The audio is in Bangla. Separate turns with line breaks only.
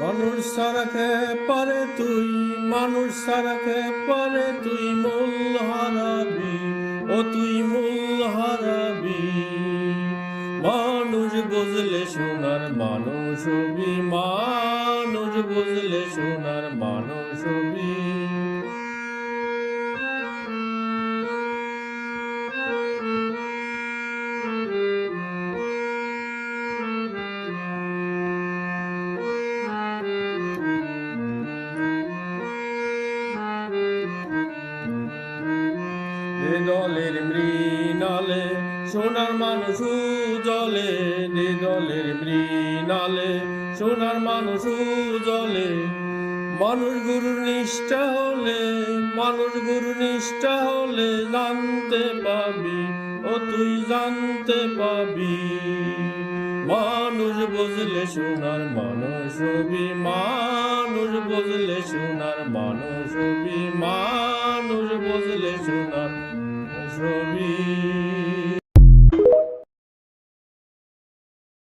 মানুষ সারাকে পারে তুই, মানুষ সারাকে পারে তুই মূল হারাবি, ও তুই মূল হারাবি। মানুষ বুঝলে সোনার মানুষ হবি, মানুষ বুঝলে সোনার মানুষ হবি। দলের মৃণালে সোনার মানুষ জলে, দলের মৃণালে সোনার মানুষ জলে। মানুষ গুরু নিষ্ঠা হলে, মানুষ গুরু নিষ্ঠা হলে জানতে পাবি, ও তুই জানতে পাবি। মানুষ বুঝলে সোনার মানুষ হবি, মানুষ বুঝলে সোনার মানুষ হবি, মানুষ বুঝলে সোনার